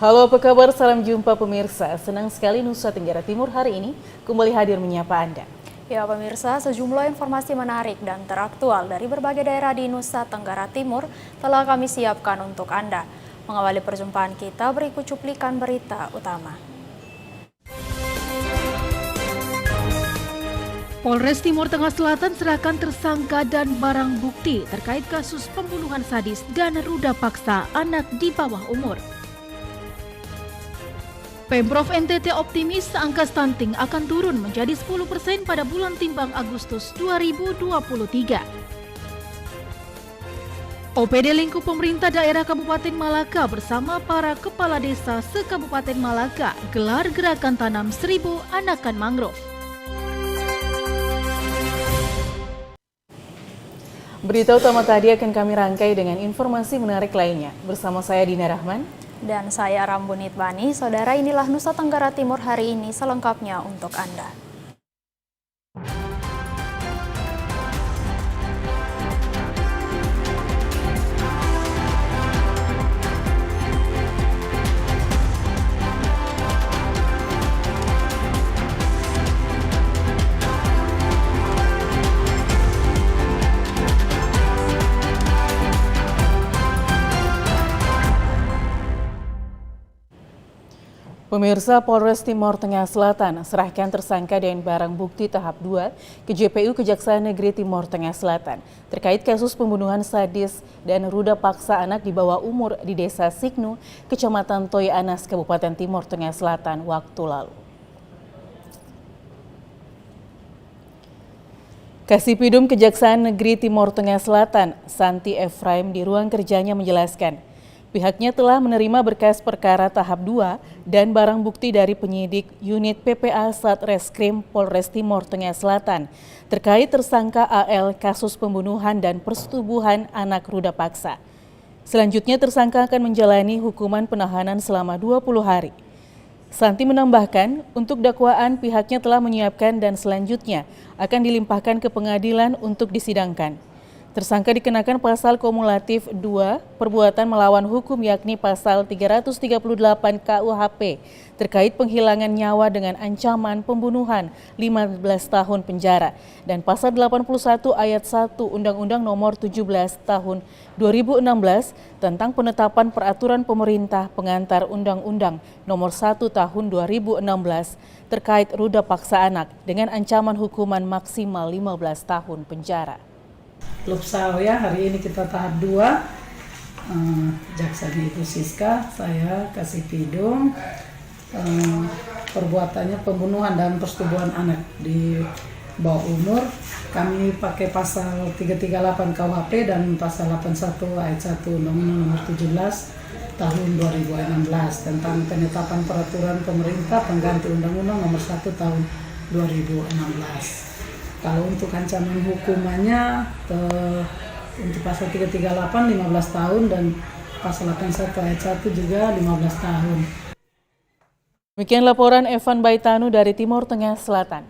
Halo, apa kabar? Salam jumpa pemirsa. Senang sekali Nusa Tenggara Timur hari ini kembali hadir menyapa Anda. Ya pemirsa, sejumlah informasi menarik dan teraktual dari berbagai daerah di Nusa Tenggara Timur telah kami siapkan untuk Anda. Mengawali perjumpaan kita, berikut cuplikan berita utama. Polres Timur Tengah Selatan serahkan tersangka dan barang bukti terkait kasus pembunuhan sadis dan ruda paksa anak di bawah umur. Pemprov NTT optimis angka stunting akan turun menjadi 10% pada bulan timbang Agustus 2023. OPD lingkup pemerintah daerah Kabupaten Malaka bersama para kepala desa se-Kabupaten Malaka gelar gerakan tanam 1000 anakan mangrove. Berita utama tadi akan kami rangkai dengan informasi menarik lainnya. Bersama saya Dina Rahman. Dan saya Rambunit Bani. Saudara, inilah Nusa Tenggara Timur hari ini selengkapnya untuk Anda. Pemirsa, Polres Timur Tengah Selatan serahkan tersangka dan barang bukti tahap 2 ke JPU Kejaksaan Negeri Timur Tengah Selatan terkait kasus pembunuhan sadis dan ruda paksa anak di bawah umur di Desa Signu, Kecamatan Toy Anas, Kabupaten Timur Tengah Selatan waktu lalu. Kasipidum Kejaksaan Negeri Timur Tengah Selatan, Santi Efraim di ruang kerjanya menjelaskan, pihaknya telah menerima berkas perkara tahap 2 dan barang bukti dari penyidik unit PPA Satreskrim Polres Timur Tengah Selatan terkait tersangka AL kasus pembunuhan dan persetubuhan anak ruda paksa. Selanjutnya tersangka akan menjalani hukuman penahanan selama 20 hari. Santi menambahkan, untuk dakwaan pihaknya telah menyiapkan dan selanjutnya akan dilimpahkan ke pengadilan untuk disidangkan. Tersangka dikenakan pasal kumulatif 2 perbuatan melawan hukum yakni pasal 338 KUHP terkait penghilangan nyawa dengan ancaman pembunuhan 15 tahun penjara dan pasal 81 ayat 1 Undang-Undang Nomor 17 Tahun 2016 tentang penetapan peraturan pemerintah pengantar Undang-Undang Nomor 1 Tahun 2016 terkait ruda paksa anak dengan ancaman hukuman maksimal 15 tahun penjara. Klub Sawya hari ini kita tahap 2, jaksanya itu Siska, saya Kasipidum, perbuatannya pembunuhan dan persetubuhan anak di bawah umur. Kami pakai pasal 338 KUHP dan pasal 81 ayat 1 Undang-Undang Nomor 17 tahun 2016 tentang penetapan peraturan pemerintah pengganti Undang-Undang Nomor 1 tahun 2016. Kalau untuk ancaman hukumannya untuk pasal 338 15 tahun dan pasal 81 ayat 1 juga 15 tahun. Demikian laporan Evan Baitanu dari Timur Tengah Selatan.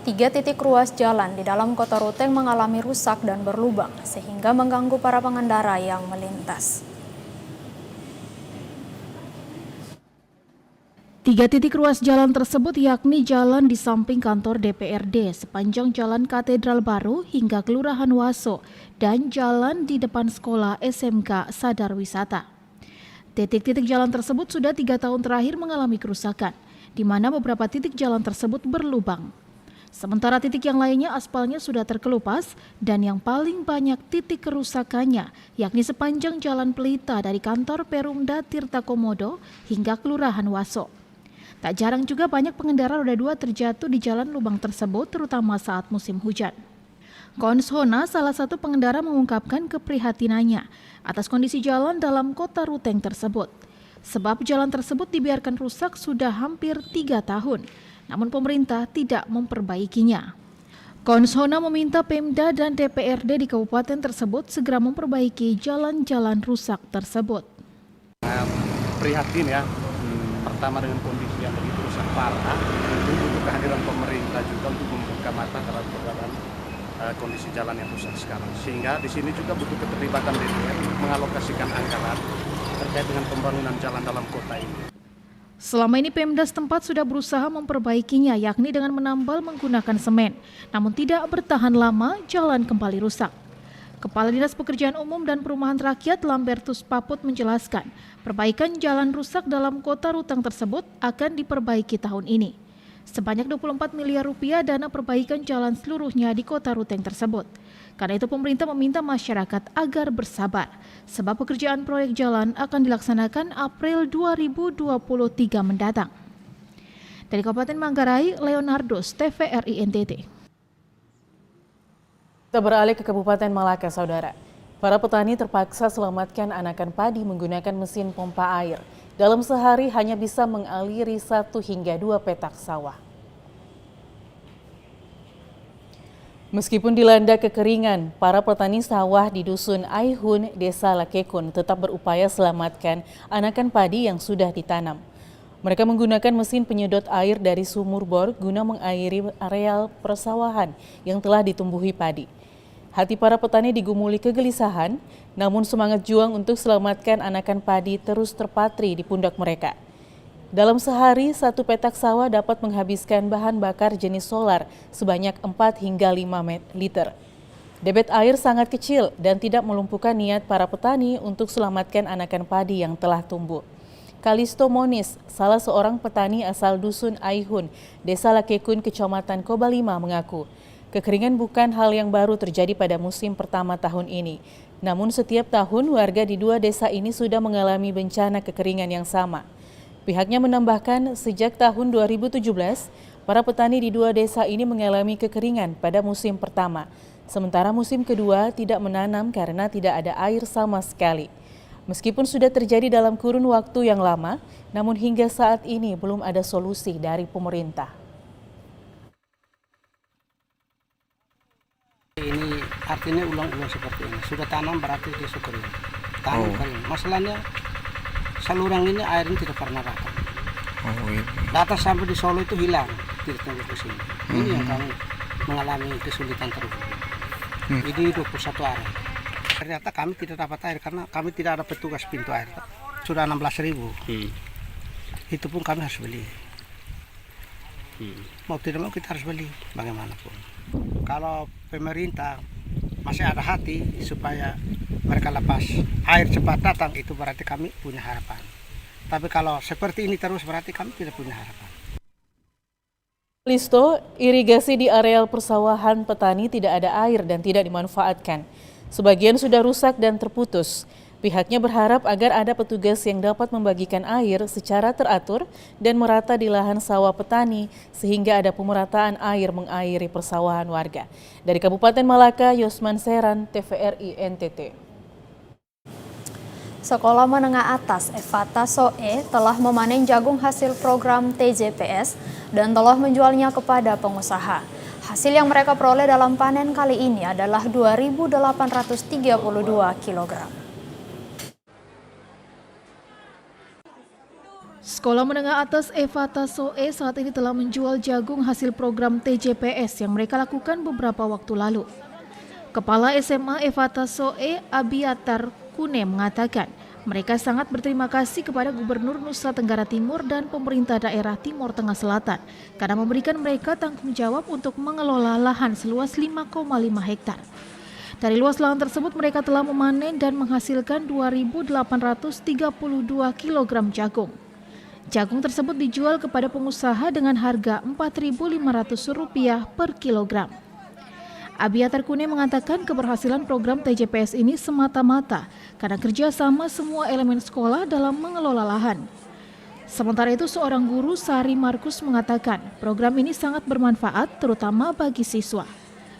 3 titik ruas jalan di dalam kota Ruteng mengalami rusak dan berlubang sehingga mengganggu para pengendara yang melintas. 3 titik ruas jalan tersebut yakni jalan di samping kantor DPRD sepanjang Jalan Katedral Baru hingga Kelurahan Waso dan jalan di depan sekolah SMK Sadar Wisata. Titik-titik jalan tersebut sudah 3 tahun terakhir mengalami kerusakan, di mana beberapa titik jalan tersebut berlubang. Sementara titik yang lainnya aspalnya sudah terkelupas dan yang paling banyak titik kerusakannya yakni sepanjang Jalan Pelita dari kantor Perumda Tirta Komodo hingga Kelurahan Waso. Tak jarang juga banyak pengendara roda 2 terjatuh di jalan lubang tersebut terutama saat musim hujan. Konshona, salah satu pengendara, mengungkapkan keprihatinannya atas kondisi jalan dalam kota Ruteng tersebut. Sebab jalan tersebut dibiarkan rusak sudah hampir 3 tahun, namun pemerintah tidak memperbaikinya. Konshona meminta Pemda dan DPRD di kabupaten tersebut segera memperbaiki jalan-jalan rusak tersebut. Prihatin ya, pertama dengan kondisi yang begitu rusak parah, itu butuh kehadiran pemerintah juga untuk membuka mata terhadap keberadaan kondisi jalan yang rusak sekarang. Sehingga di sini juga butuh keterlibatan DPR untuk mengalokasikan anggaran terkait dengan pembangunan jalan dalam kota ini. Selama ini Pemda setempat sudah berusaha memperbaikinya, yakni dengan menambal menggunakan semen. Namun tidak bertahan lama, jalan kembali rusak. Kepala Dinas Pekerjaan Umum dan Perumahan Rakyat Lambertus Paput menjelaskan, perbaikan jalan rusak dalam kota Ruteng tersebut akan diperbaiki tahun ini. Sebanyak 24 miliar rupiah dana perbaikan jalan seluruhnya di kota Ruteng tersebut. Karena itu pemerintah meminta masyarakat agar bersabar, sebab pekerjaan proyek jalan akan dilaksanakan April 2023 mendatang. Dari Kabupaten Manggarai, Leonardos, TVRI NTT. Kita beralih ke Kabupaten Malaka, Saudara. Para petani terpaksa selamatkan anakan padi menggunakan mesin pompa air. Dalam sehari hanya bisa mengaliri 1 hingga 2 petak sawah. Meskipun dilanda kekeringan, para petani sawah di Dusun Aihun, Desa Lakekun tetap berupaya selamatkan anakan padi yang sudah ditanam. Mereka menggunakan mesin penyedot air dari sumur bor guna mengairi areal persawahan yang telah ditumbuhi padi. Hati para petani digumuli kegelisahan, namun semangat juang untuk selamatkan anakan padi terus terpatri di pundak mereka. Dalam sehari, 1 petak sawah dapat menghabiskan bahan bakar jenis solar sebanyak 4 hingga 5 liter. Debit air sangat kecil dan tidak melumpuhkan niat para petani untuk selamatkan anakan padi yang telah tumbuh. Kalisto Monis, salah seorang petani asal Dusun Aihun, Desa Lakekun, Kecamatan Kobalima mengaku, kekeringan bukan hal yang baru terjadi pada musim pertama tahun ini. Namun setiap tahun warga di 2 desa ini sudah mengalami bencana kekeringan yang sama. Pihaknya menambahkan sejak tahun 2017, para petani di 2 desa ini mengalami kekeringan pada musim pertama. Sementara musim kedua tidak menanam karena tidak ada air sama sekali. Meskipun sudah terjadi dalam kurun waktu yang lama, namun hingga saat ini belum ada solusi dari pemerintah. Ini artinya ulang-ulang seperti ini. Sudah tanam berarti dia kering. Tanam kering. Masalahnya saluran ini airnya tidak pernah datang. Datang sampai di Solo itu hilang, tidak tunggu ke sini. Ini yang kami mengalami kesulitan terus. Jadi 21 hari. Ternyata kami tidak dapat air karena kami tidak ada petugas pintu air. Sudah 16.000. Itu pun kami harus beli. Mau tidak mau kita harus beli, bagaimanapun. Kalau pemerintah masih ada hati supaya mereka lepas air cepat datang, itu berarti kami punya harapan. Tapi kalau seperti ini terus berarti kami tidak punya harapan. Listo, irigasi di areal persawahan petani tidak ada air dan tidak dimanfaatkan. Sebagian sudah rusak dan terputus. Pihaknya berharap agar ada petugas yang dapat membagikan air secara teratur dan merata di lahan sawah petani sehingga ada pemerataan air mengairi persawahan warga. Dari Kabupaten Malaka, Yosman Seran, TVRI NTT. Sekolah Menengah Atas Evata Soe telah memanen jagung hasil program TJPS dan telah menjualnya kepada pengusaha. Hasil yang mereka peroleh dalam panen kali ini adalah 2.832 kg. Sekolah Menengah Atas Evata Soe saat ini telah menjual jagung hasil program TJPS yang mereka lakukan beberapa waktu lalu. Kepala SMA Evata Soe, Abiatar Kune, mengatakan mereka sangat berterima kasih kepada Gubernur Nusa Tenggara Timur dan pemerintah daerah Timur Tengah Selatan karena memberikan mereka tanggung jawab untuk mengelola lahan seluas 5,5 hektar. Dari luas lahan tersebut mereka telah memanen dan menghasilkan 2.832 kg jagung. Jagung tersebut dijual kepada pengusaha dengan harga Rp4.500 per kilogram. Abiatar Kune mengatakan keberhasilan program TJPS ini semata-mata karena kerjasama semua elemen sekolah dalam mengelola lahan. Sementara itu, seorang guru, Sari Markus, mengatakan program ini sangat bermanfaat terutama bagi siswa.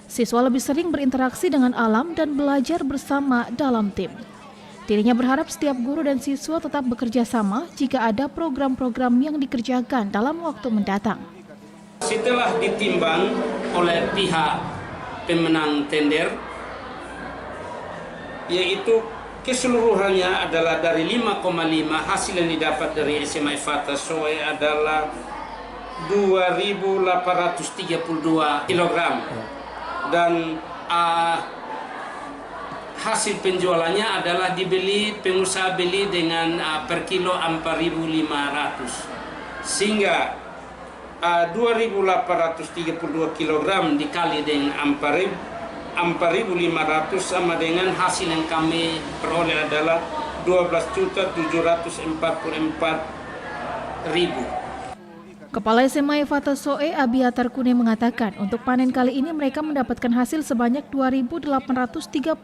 Siswa lebih sering berinteraksi dengan alam dan belajar bersama dalam tim. Dirinya berharap setiap guru dan siswa tetap bekerja sama jika ada program-program yang dikerjakan dalam waktu mendatang. Setelah ditimbang oleh pihak pemenang tender, yaitu keseluruhannya adalah dari 5,5, hasil yang didapat dari SMA Evata Soe adalah 2.832 kg. Dan hasil penjualannya adalah pengusaha beli dengan per kilo 4.500, sehingga 2.832 kg dikali dengan 4.500 sama dengan hasil yang kami peroleh adalah 12.744.000. Kepala SMA Ifata Soe Abiatar Kune mengatakan untuk panen kali ini mereka mendapatkan hasil sebanyak 2.832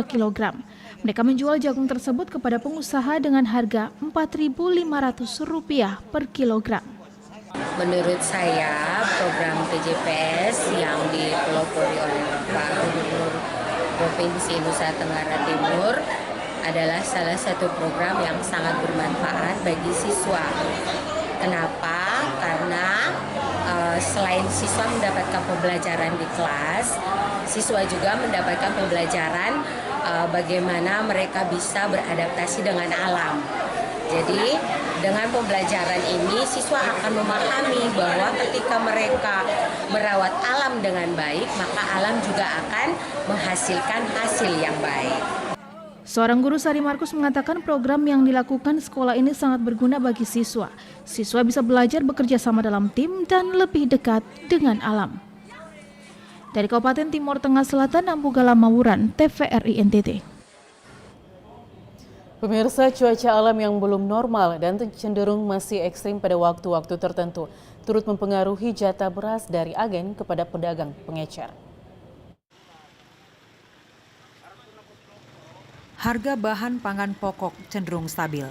kg. Mereka menjual jagung tersebut kepada pengusaha dengan harga Rp4.500 per kilogram. Menurut saya program PJPS yang dipelopori oleh Pak Gubernur Provinsi Nusa Tenggara Timur adalah salah satu program yang sangat bermanfaat bagi siswa. Kenapa? Karena selain siswa mendapatkan pembelajaran di kelas, siswa juga mendapatkan pembelajaran bagaimana mereka bisa beradaptasi dengan alam. Jadi dengan pembelajaran ini siswa akan memahami bahwa ketika mereka merawat alam dengan baik, maka alam juga akan menghasilkan hasil yang baik. Seorang guru Sari Markus mengatakan program yang dilakukan sekolah ini sangat berguna bagi siswa. Siswa bisa belajar bekerja sama dalam tim dan lebih dekat dengan alam. Dari Kabupaten Timur Tengah Selatan, Ambugala Mawuran, TVRI NTT. Pemirsa, cuaca alam yang belum normal dan cenderung masih ekstrim pada waktu-waktu tertentu turut mempengaruhi jatah beras dari agen kepada pedagang pengecer. Harga bahan pangan pokok cenderung stabil.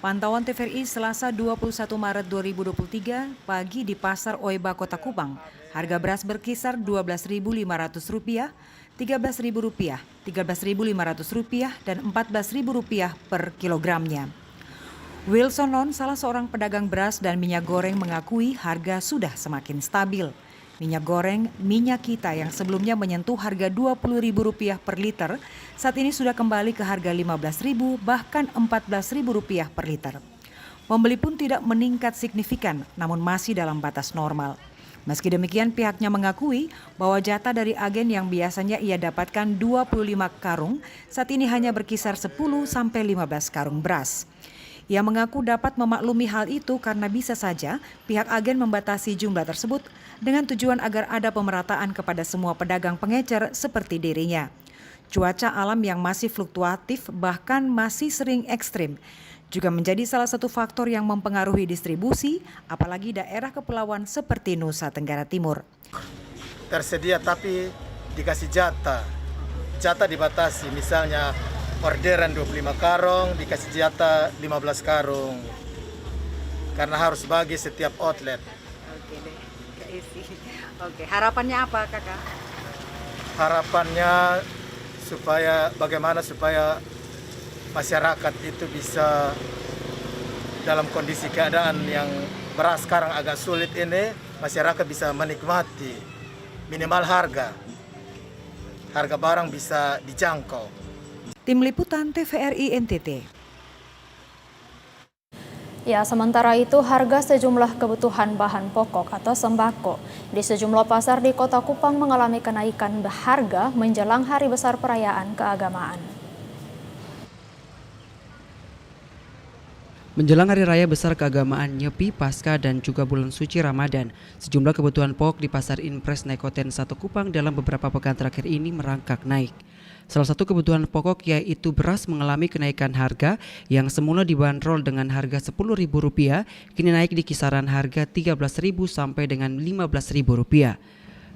Pantauan TVRI Selasa 21 Maret 2023 pagi di Pasar Oeba Kota Kupang, harga beras berkisar Rp12.500, Rp13.000, Rp13.500 dan Rp14.000 per kilogramnya. Wilson Lon, salah seorang pedagang beras dan minyak goreng, mengakui harga sudah semakin stabil. Minyak goreng, minyak kita yang sebelumnya menyentuh harga Rp20.000 per liter, saat ini sudah kembali ke harga Rp15.000 bahkan Rp14.000 per liter. Pembeli pun tidak meningkat signifikan, namun masih dalam batas normal. Meski demikian, pihaknya mengakui bahwa jatah dari agen yang biasanya ia dapatkan 25 karung, saat ini hanya berkisar 10-15 karung beras. Ia mengaku dapat memaklumi hal itu karena bisa saja pihak agen membatasi jumlah tersebut dengan tujuan agar ada pemerataan kepada semua pedagang pengecer seperti dirinya. Cuaca alam yang masih fluktuatif bahkan masih sering ekstrim juga menjadi salah satu faktor yang mempengaruhi distribusi, apalagi daerah kepulauan seperti Nusa Tenggara Timur. Tersedia tapi dikasih jatah dibatasi, misalnya orderan 25 karung dikasih jatah 15 karung karena harus bagi setiap outlet. Oke deh, keisi. Oke, harapannya apa kakak? Harapannya bagaimana supaya masyarakat itu bisa dalam kondisi keadaan yang beras sekarang agak sulit ini, masyarakat bisa menikmati minimal harga barang bisa dijangkau. Tim Liputan TVRI NTT. Ya, sementara itu harga sejumlah kebutuhan bahan pokok atau sembako di sejumlah pasar di Kota Kupang mengalami kenaikan harga menjelang hari besar perayaan keagamaan. Menjelang Hari Raya Besar Keagamaan Nyepi, Paskah dan juga bulan suci Ramadan, sejumlah kebutuhan pokok di Pasar Impres Nekoten 1 Kupang dalam beberapa pekan terakhir ini merangkak naik. Salah satu kebutuhan pokok yaitu beras mengalami kenaikan harga yang semula dibanderol dengan harga Rp10.000, kini naik di kisaran harga Rp13.000 sampai dengan Rp15.000.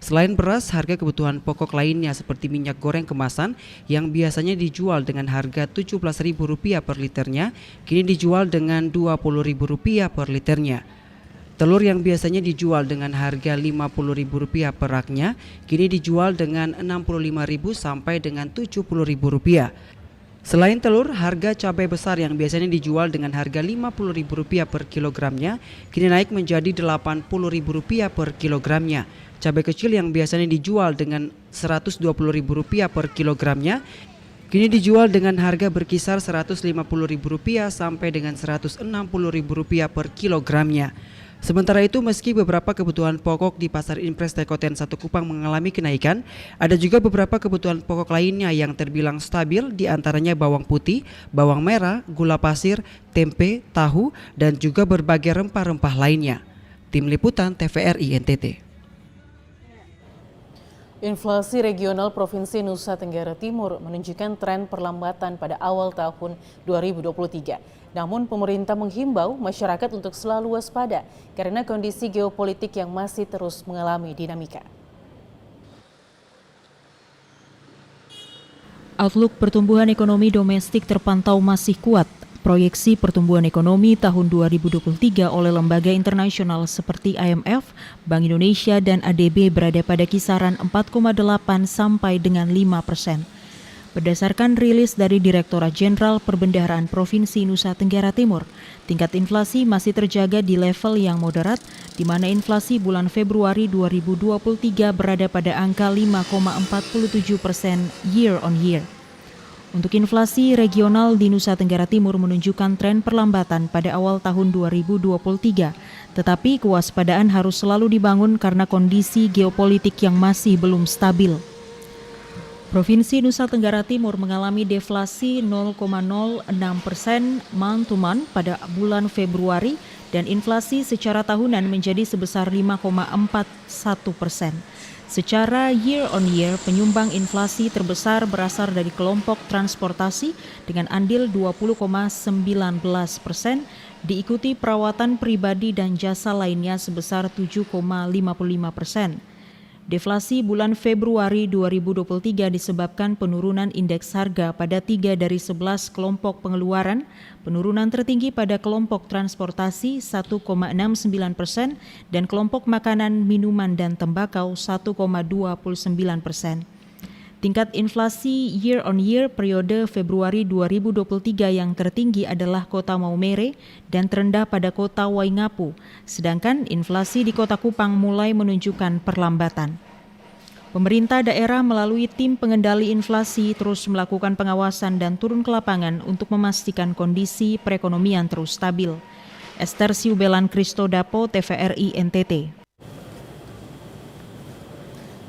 Selain beras, harga kebutuhan pokok lainnya seperti minyak goreng kemasan yang biasanya dijual dengan harga Rp17.000 per liternya, kini dijual dengan Rp20.000 per liternya. Telur yang biasanya dijual dengan harga Rp50.000 per raknya, kini dijual dengan Rp65.000 sampai dengan Rp70.000. Selain telur, harga cabai besar yang biasanya dijual dengan harga Rp50.000 per kilogramnya, kini naik menjadi Rp80.000 per kilogramnya. Cabai kecil yang biasanya dijual dengan Rp120.000 per kilogramnya, kini dijual dengan harga berkisar Rp150.000 sampai dengan Rp160.000 per kilogramnya. Sementara itu, meski beberapa kebutuhan pokok di Pasar Impres Nekoten 1 Kupang mengalami kenaikan, ada juga beberapa kebutuhan pokok lainnya yang terbilang stabil, di antaranya bawang putih, bawang merah, gula pasir, tempe, tahu, dan juga berbagai rempah-rempah lainnya. Tim Liputan TVRI NTT. Inflasi regional Provinsi Nusa Tenggara Timur menunjukkan tren perlambatan pada awal tahun 2023. Namun pemerintah menghimbau masyarakat untuk selalu waspada karena kondisi geopolitik yang masih terus mengalami dinamika. Outlook pertumbuhan ekonomi domestik terpantau masih kuat. Proyeksi pertumbuhan ekonomi tahun 2023 oleh lembaga internasional seperti IMF, Bank Indonesia, dan ADB berada pada kisaran 4,8 sampai dengan 5%. Berdasarkan rilis dari Direktorat Jenderal Perbendaharaan Provinsi Nusa Tenggara Timur, tingkat inflasi masih terjaga di level yang moderat, di mana inflasi bulan Februari 2023 berada pada angka 5,47% year on year. Untuk inflasi regional di Nusa Tenggara Timur menunjukkan tren perlambatan pada awal tahun 2023, tetapi kewaspadaan harus selalu dibangun karena kondisi geopolitik yang masih belum stabil. Provinsi Nusa Tenggara Timur mengalami deflasi 0,06% month to month pada bulan Februari dan inflasi secara tahunan menjadi sebesar 5,41%. Secara year on year, penyumbang inflasi terbesar berasal dari kelompok transportasi dengan andil 20,19%, diikuti perawatan pribadi dan jasa lainnya sebesar 7,55%. Deflasi bulan Februari 2023 disebabkan penurunan indeks harga pada 3 dari 11 kelompok pengeluaran, penurunan tertinggi pada kelompok transportasi 1,69% dan kelompok makanan, minuman, dan tembakau 1,29%. Tingkat inflasi year on year periode Februari 2023 yang tertinggi adalah Kota Maumere dan terendah pada Kota Waingapu, sedangkan inflasi di Kota Kupang mulai menunjukkan perlambatan. Pemerintah daerah melalui tim pengendali inflasi terus melakukan pengawasan dan turun ke lapangan untuk memastikan kondisi perekonomian terus stabil. Esther Siubelan Kristodapo, TVRI NTT.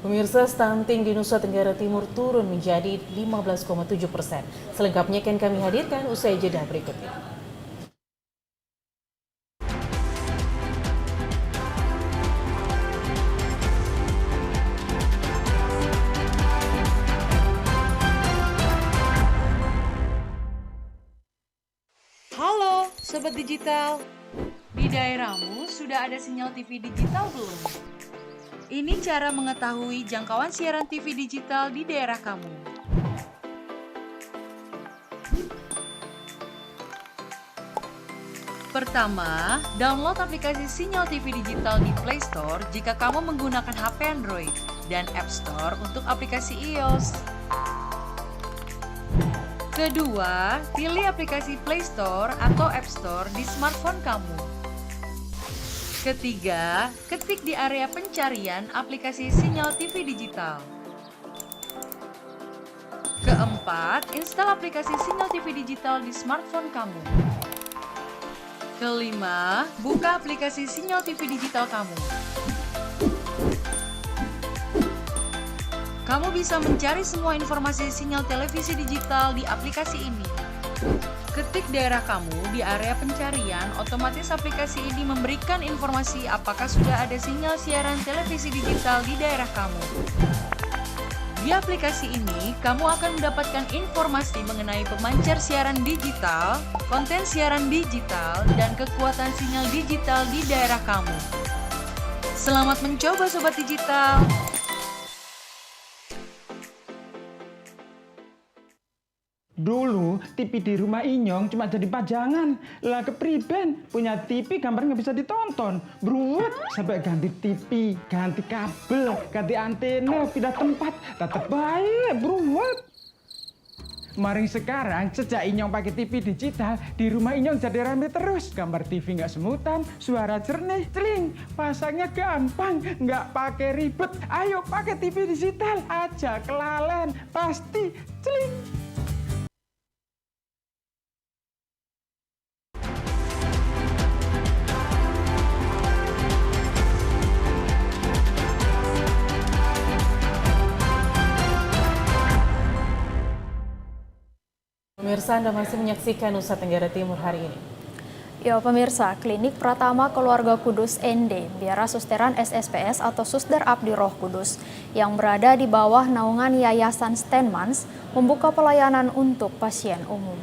Pemirsa, stunting di Nusa Tenggara Timur turun menjadi 15,7%. Selengkapnya akan kami hadirkan usai jeda berikut ini. Halo Sobat Digital, di daerahmu sudah ada sinyal TV digital belum? Ini cara mengetahui jangkauan siaran TV digital di daerah kamu. Pertama, download aplikasi Sinyal TV Digital di Play Store jika kamu menggunakan HP Android dan App Store untuk aplikasi iOS. Kedua, pilih aplikasi Play Store atau App Store di smartphone kamu. Ketiga, ketik di area pencarian aplikasi Sinyal TV Digital. Keempat, install aplikasi Sinyal TV Digital di smartphone kamu. Kelima, buka aplikasi Sinyal TV Digital kamu. Kamu bisa mencari semua informasi sinyal televisi digital di aplikasi ini. Ketik daerah kamu di area pencarian, otomatis aplikasi ini memberikan informasi apakah sudah ada sinyal siaran televisi digital di daerah kamu. Di aplikasi ini, kamu akan mendapatkan informasi mengenai pemancar siaran digital, konten siaran digital, dan kekuatan sinyal digital di daerah kamu. Selamat mencoba Sobat Digital! Dulu TV di rumah Inyong cuma jadi pajangan. Lah kepriben punya TV gambar nggak bisa ditonton. Beruat sampai ganti TV, ganti kabel, ganti antena, pindah tempat. Tetap baik, beruat. Maring sekarang sejak Inyong pakai TV digital, di rumah Inyong jadi rame terus. Gambar TV nggak semutan, suara jernih, celing. Pasangnya gampang, nggak pakai ribet. Ayo pakai TV digital aja, kelalen pasti celing. Pemirsa, Anda masih menyaksikan Nusa Tenggara Timur hari ini. Ya pemirsa, Klinik Pratama Keluarga Kudus ND, Biara Susteran SSPS atau Susder Abdi Roh Kudus, yang berada di bawah naungan Yayasan Stenmans, membuka pelayanan untuk pasien umum.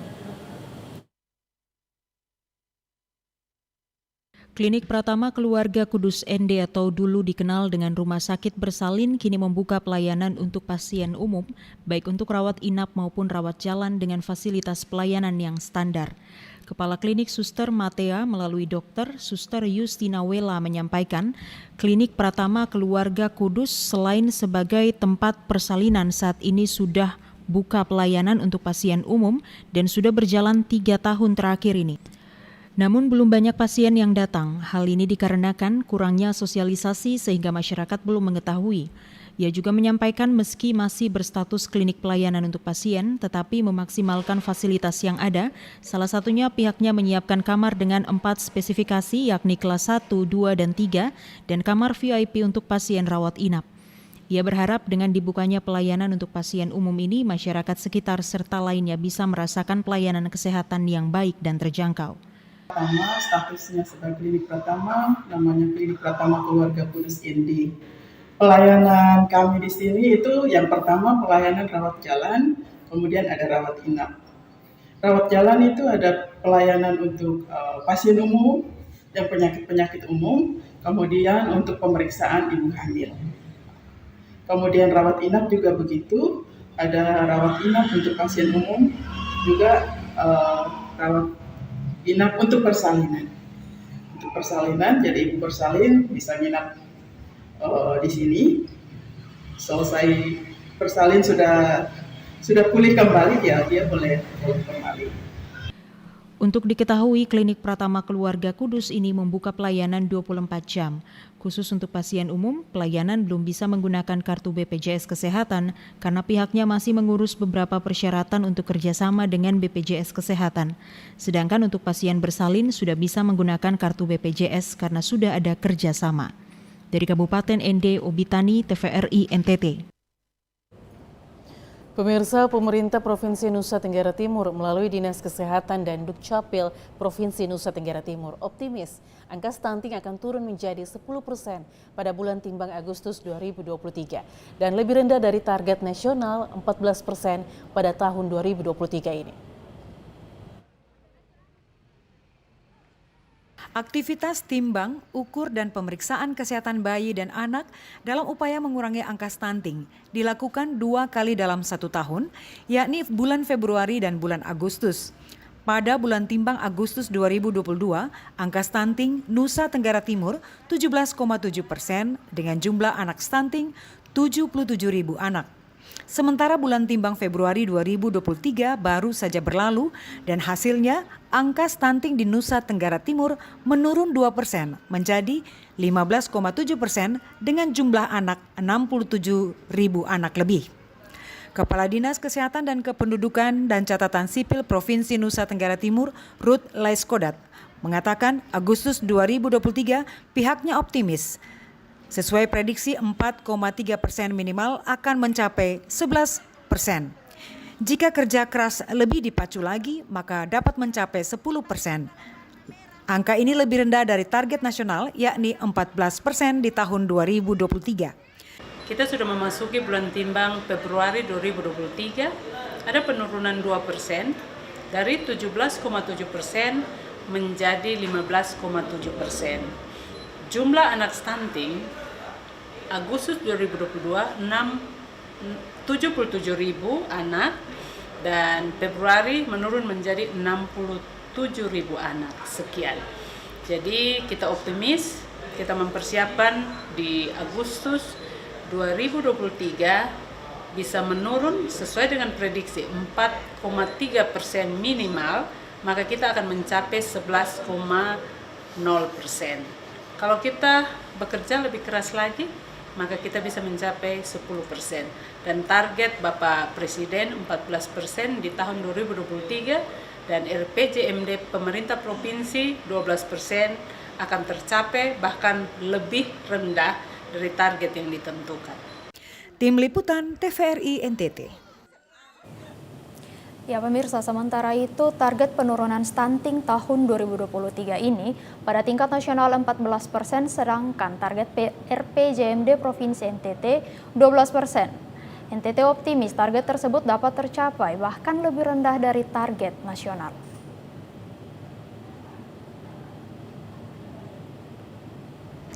Klinik Pratama Keluarga Kudus ND atau dulu dikenal dengan Rumah Sakit Bersalin kini membuka pelayanan untuk pasien umum, baik untuk rawat inap maupun rawat jalan dengan fasilitas pelayanan yang standar. Kepala Klinik Suster Matea melalui Dr. Suster Justina Wela menyampaikan, Klinik Pratama Keluarga Kudus selain sebagai tempat persalinan saat ini sudah buka pelayanan untuk pasien umum dan sudah berjalan 3 tahun terakhir ini. Namun belum banyak pasien yang datang. Hal ini dikarenakan kurangnya sosialisasi sehingga masyarakat belum mengetahui. Ia juga menyampaikan meski masih berstatus klinik pelayanan untuk pasien, tetapi memaksimalkan fasilitas yang ada. Salah satunya pihaknya menyiapkan kamar dengan 4 spesifikasi yakni kelas 1, 2, dan 3 dan kamar VIP untuk pasien rawat inap. Ia berharap dengan dibukanya pelayanan untuk pasien umum ini, masyarakat sekitar serta lainnya bisa merasakan pelayanan kesehatan yang baik dan terjangkau. Pertama, statusnya sebagai klinik Pratama, namanya Klinik Pratama Keluarga Kudus ND. Pelayanan kami di sini itu yang pertama pelayanan rawat jalan, kemudian ada rawat inap. Rawat jalan itu ada pelayanan untuk pasien umum dan penyakit-penyakit umum, kemudian untuk pemeriksaan ibu hamil. Kemudian rawat inap juga begitu, ada rawat inap untuk pasien umum, juga rawat inap untuk persalinan. Untuk persalinan, jadi ibu bersalin bisa nginap di sini. Selesai bersalin sudah pulih kembali, dia boleh kembali. Untuk diketahui, Klinik Pratama Keluarga Kudus ini membuka pelayanan 24 jam. Khusus untuk pasien umum, pelayanan belum bisa menggunakan kartu BPJS Kesehatan karena pihaknya masih mengurus beberapa persyaratan untuk kerjasama dengan BPJS Kesehatan. Sedangkan untuk pasien bersalin sudah bisa menggunakan kartu BPJS karena sudah ada kerjasama. Dari Kabupaten ND, Obitani, TVRI NTT. Pemirsa, pemerintah Provinsi Nusa Tenggara Timur melalui Dinas Kesehatan dan Dukcapil Provinsi Nusa Tenggara Timur optimis angka stunting akan turun menjadi 10% pada bulan timbang Agustus 2023 dan lebih rendah dari target nasional 14% pada tahun 2023 ini. Aktivitas timbang, ukur, dan pemeriksaan kesehatan bayi dan anak dalam upaya mengurangi angka stunting dilakukan 2 kali dalam 1 tahun, yakni bulan Februari dan bulan Agustus. Pada bulan timbang Agustus 2022, angka stunting Nusa Tenggara Timur 17,7% dengan jumlah anak stunting 77.000 anak. Sementara bulan timbang Februari 2023 baru saja berlalu dan hasilnya angka stunting di Nusa Tenggara Timur menurun 2% menjadi 15,7% dengan jumlah anak 67.000 anak lebih. Kepala Dinas Kesehatan dan Kependudukan dan Catatan Sipil Provinsi Nusa Tenggara Timur, Ruth Laiskodat, mengatakan Agustus 2023 pihaknya optimis. Sesuai prediksi 4,3% minimal akan mencapai 11%. Jika kerja keras lebih dipacu lagi, maka dapat mencapai 10%. Angka ini lebih rendah dari target nasional, yakni 14% di tahun 2023. Kita sudah memasuki bulan timbang Februari 2023, ada penurunan 2% dari 17,7% menjadi 15,7%. Jumlah anak stunting Agustus 2022 77.000 anak dan Februari menurun menjadi 67.000 anak sekian. Jadi kita optimis, kita mempersiapkan di Agustus 2023 bisa menurun sesuai dengan prediksi 4,3% minimal, maka kita akan mencapai 11,0%. Kalau kita bekerja lebih keras lagi, maka kita bisa mencapai 10%. Dan target Bapak Presiden 14% di tahun 2023 dan RPJMD pemerintah provinsi 12% akan tercapai, bahkan lebih rendah dari target yang ditentukan. Tim Liputan TVRI NTT. Ya pemirsa, sementara itu target penurunan stunting tahun 2023 ini pada tingkat nasional 14%, sedangkan target RPJMD Provinsi NTT 12%. NTT optimis target tersebut dapat tercapai bahkan lebih rendah dari target nasional.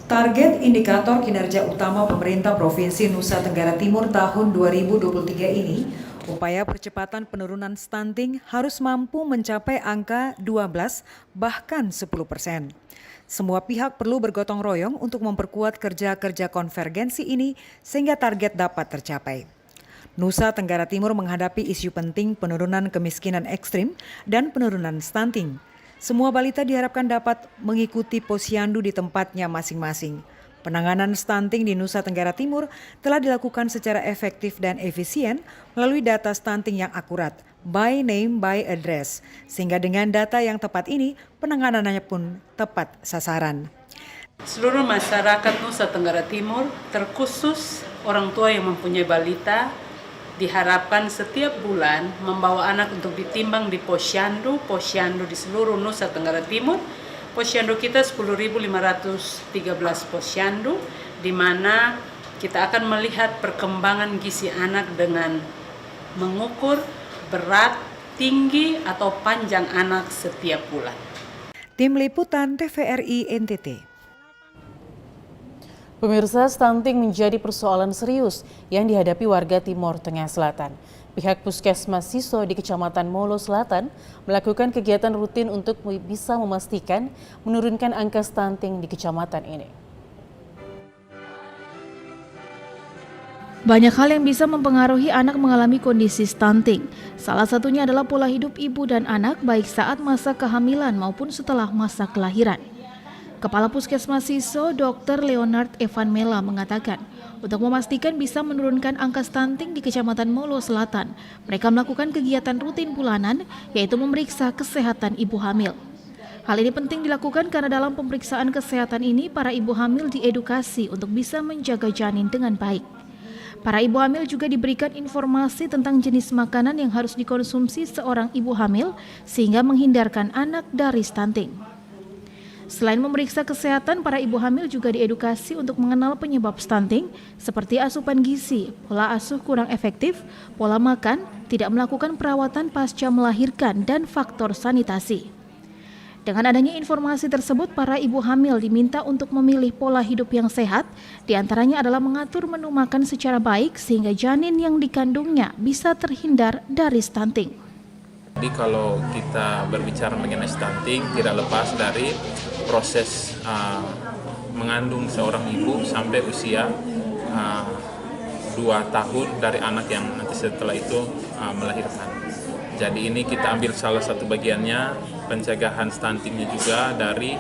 Target indikator kinerja utama pemerintah Provinsi Nusa Tenggara Timur tahun 2023 ini, upaya percepatan penurunan stunting harus mampu mencapai angka 12 bahkan 10%. Semua pihak perlu bergotong royong untuk memperkuat kerja-kerja konvergensi ini sehingga target dapat tercapai. Nusa Tenggara Timur menghadapi isu penting penurunan kemiskinan ekstrim dan penurunan stunting. Semua balita diharapkan dapat mengikuti posyandu di tempatnya masing-masing. Penanganan stunting di Nusa Tenggara Timur telah dilakukan secara efektif dan efisien melalui data stunting yang akurat, by name, by address. Sehingga dengan data yang tepat ini, penanganannya pun tepat sasaran. Seluruh masyarakat Nusa Tenggara Timur, terkhusus orang tua yang mempunyai balita, diharapkan setiap bulan membawa anak untuk ditimbang di posyandu di seluruh Nusa Tenggara Timur. Posyandu kita 10.513 posyandu, di mana kita akan melihat perkembangan gizi anak dengan mengukur berat, tinggi, atau panjang anak setiap bulan. Tim Liputan TVRI NTT. Pemirsa, stunting menjadi persoalan serius yang dihadapi warga Timor Tengah Selatan. Pihak Puskesmas Siso di Kecamatan Molo Selatan melakukan kegiatan rutin untuk bisa memastikan menurunkan angka stunting di kecamatan ini. Banyak hal yang bisa mempengaruhi anak mengalami kondisi stunting. Salah satunya adalah pola hidup ibu dan anak baik saat masa kehamilan maupun setelah masa kelahiran. Kepala Puskesmas Siso, Dr. Leonard Evan Mela mengatakan, untuk memastikan bisa menurunkan angka stunting di Kecamatan Molo Selatan, mereka melakukan kegiatan rutin bulanan, yaitu memeriksa kesehatan ibu hamil. Hal ini penting dilakukan karena dalam pemeriksaan kesehatan ini, para ibu hamil diedukasi untuk bisa menjaga janin dengan baik. Para ibu hamil juga diberikan informasi tentang jenis makanan yang harus dikonsumsi seorang ibu hamil, sehingga menghindarkan anak dari stunting. Selain memeriksa kesehatan, para ibu hamil juga diedukasi untuk mengenal penyebab stunting seperti asupan gizi, pola asuh kurang efektif, pola makan, tidak melakukan perawatan pasca melahirkan, dan faktor sanitasi. Dengan adanya informasi tersebut, para ibu hamil diminta untuk memilih pola hidup yang sehat, diantaranya adalah mengatur menu makan secara baik sehingga janin yang dikandungnya bisa terhindar dari stunting. Jadi kalau kita berbicara mengenai stunting, tidak lepas dari proses mengandung seorang ibu sampai usia 2 tahun dari anak yang nanti setelah itu melahirkan. Jadi ini kita ambil salah satu bagiannya, pencegahan stuntingnya juga dari